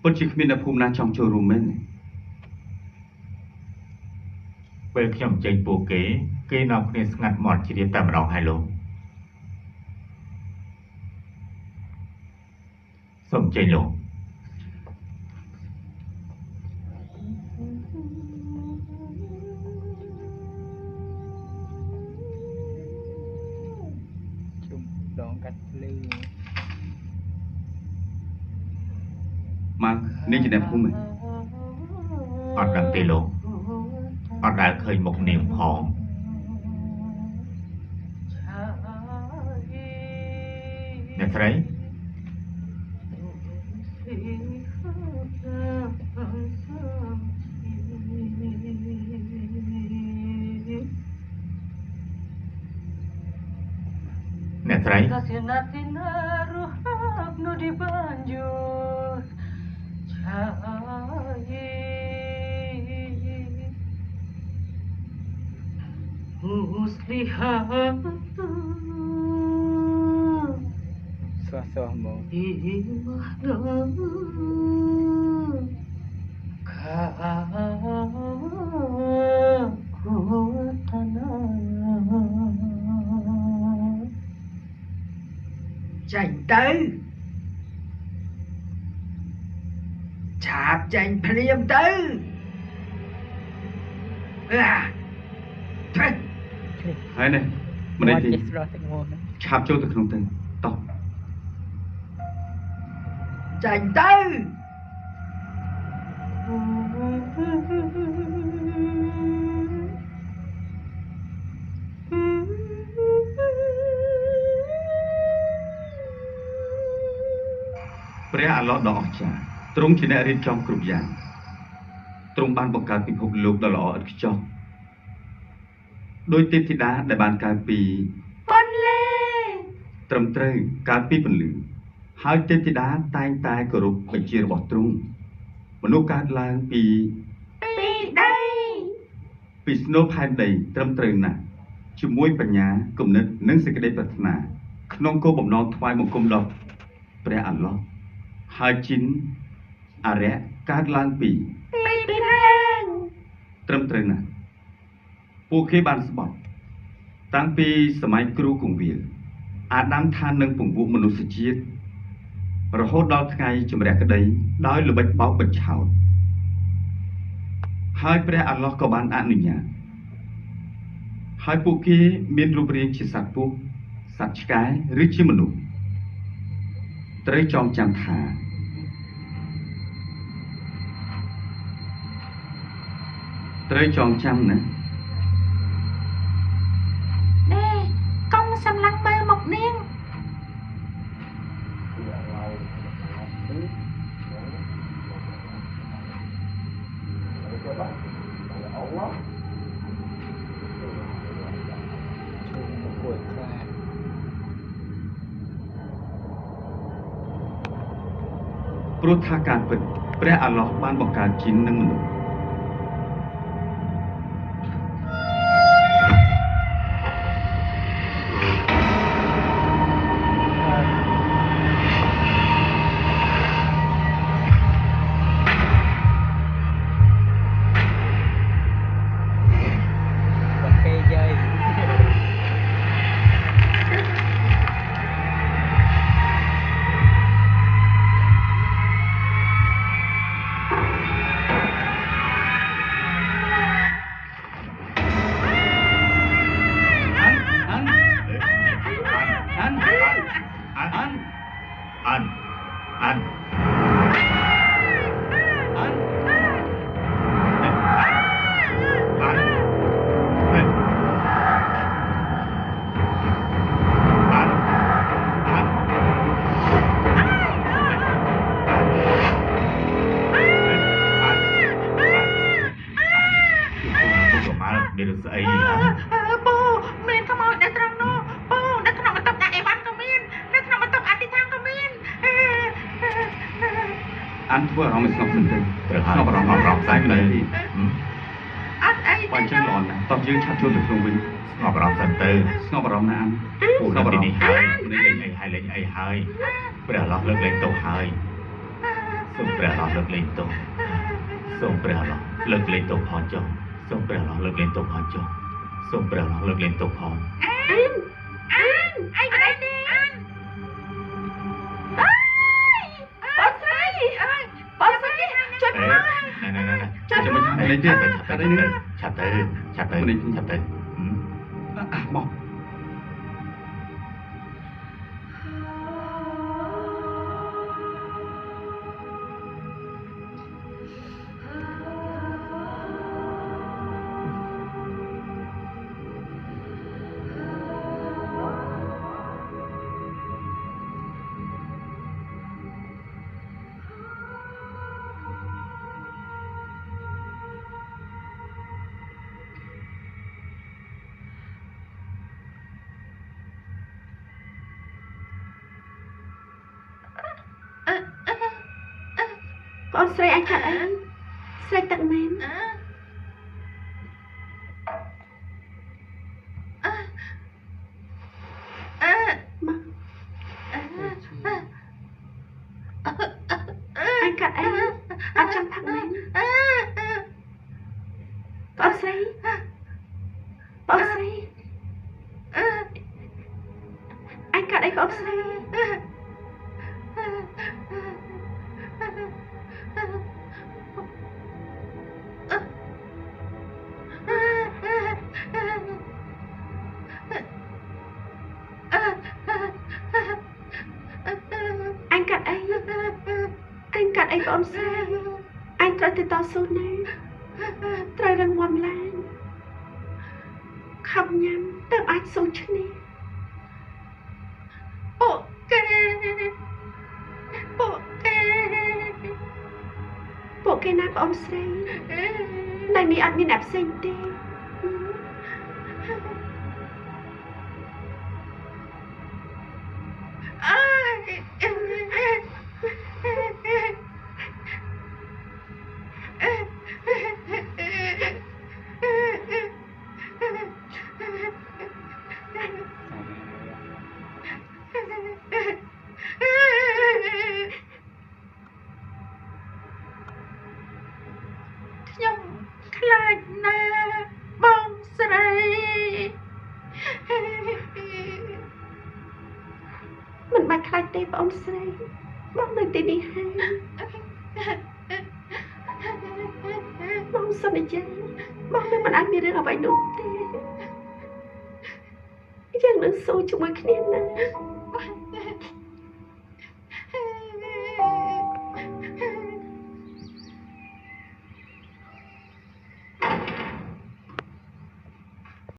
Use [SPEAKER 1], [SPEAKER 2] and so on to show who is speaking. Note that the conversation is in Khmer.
[SPEAKER 1] ពិតជាគ្មានអ្នកភូមិណាចង់ចូលរួមមែនពេលខ្ញុំចេញពួកគេនាំគ្នាស្ងាត់មាត់ជ្រាបតែម្ដងហើយលោកសូមចេញលោក
[SPEAKER 2] ដងកាត់ភ្លឺ
[SPEAKER 1] មកនេះជាអ្នកភូមិអត់ដឹងទេលោកអត់ដែលឃើញមុខនាងផងអ្នកស្រីអ្នកស្រី
[SPEAKER 2] សោះមក
[SPEAKER 3] ចាញ់ទៅឆាបចាញ់ភ្លាមទៅ
[SPEAKER 1] ហើយនេះម្នេះទីឆាបចូលទៅក្នុងទៅតោះ
[SPEAKER 3] ចាញ់ទៅ
[SPEAKER 1] ព្រះអាឡោះដ៏អស្ចារ្យទ្រង់ជាអ្នករៀបចំគ្រប់យ៉ាងទ្រង់បានបង្កើតពិភពលោកដ៏ល្អឥតខ្ចោះដោយទេពធីតាដែលបានកើតពី
[SPEAKER 3] ពន្លឺ
[SPEAKER 1] ត្រឹមត្រូវកើតពីពន្លឺហើយទេពធីតាតែងតែគោរពបញ្ជារបស់ទ្រង់មនុស្សកើតឡើងពី
[SPEAKER 3] ដី
[SPEAKER 1] ពីស្នូលផែនដីត្រឹមត្រូវណាស់ជាមួយបញ្ញាគំនិតនិងសេចក្តីប្រាថ្នាក្នុងគោលបំណងថ្វាយបង្គំដល់ព្រះអាឡោះហើយជីនអរិយកើតឡើងពីត្រឹមត្រូវណាស់ពួកគេបានស្បត់តាំងពីសម័យគ្រូគង្វាលអាដាមថានឹងពង្វក់មនុស្សជាតិរហូតដល់ថ្ងៃជំរះក្តីដោយល្បិចបោកបញ្ឆោតហើយព្រះអាឡោះក៏បានអនុញ្ញាតហើយពួកគេមានរូបរាងជាសត្វពស់សត្វឆ្កែឬជាមនុស្សត្រូវចងចាំថាត្រូវចងចាំណា
[SPEAKER 3] កុំសម្លឹងមើលមុខនាង
[SPEAKER 1] ព្រោះថាការពិតព្រះអាឡោះបានបង្កើតជីននិងមនុស្សមានស្អី
[SPEAKER 3] ពូមានខ្មោចនៅត្រង់នោះពូនៅក្នុងបន្ទប់ដាក់អីវ៉ាន់ក៏មាននៅក្នុងបន្ទប់អតិថានក៏មាន
[SPEAKER 1] អានធ្វើអារម្មណ៍ស្ងប់ស្ងាត់ទៅស្ងប់អារម្មណ៍ផ្សាយទៅ
[SPEAKER 3] អត់អី
[SPEAKER 1] បើចឹងល្អណាស់តោះយើងឆាប់ចូលទៅក្នុងវិញស្ងប់អារម្មណ៍សិនទៅស្ងប់អារម្មណ៍ណាអានពូស្ងប់អារម្មណ៍ហើយលេងអីហើយព្រះឡោះលើកលែងទោសហើយ
[SPEAKER 3] ស
[SPEAKER 1] សូមព្រះអរលើកលែងទោសសូមព្រះអរលើកលែងទោសផងចុះសូមព្រះអរលើកលែងទោសផងចុះសូមព្រះអរលើកលែងទោសផង
[SPEAKER 3] អីក៏ដែរទេបងស្រីជួយមក
[SPEAKER 1] ចាំនេះទៀតឆាប់ទៅមក
[SPEAKER 3] Con sợi anh thật anh sợi tặng mến anh cắt anh chẳng thằng mến con sợi anh cắt anh con sợi anh con sai anhត្រូវទៅតស៊ូណាត្រូវរឹងមាំឡើងខំញ៉ាំទៅអាចស៊ូឈ្នះពួកគេណាបងស្រីនៅនេះអត់មានអ្នកផ្សេងទេខ្ញុំខ្លាចណាស់បងស្រីមិនបាច់ខ្លាចទេបងស្រីបងនៅទីនេះហើយបងសន្យាបងនឹងមិនអាចមានរឿងអ្វីនោះទេយើងនឹងស៊ូជាមួយគ្នាណា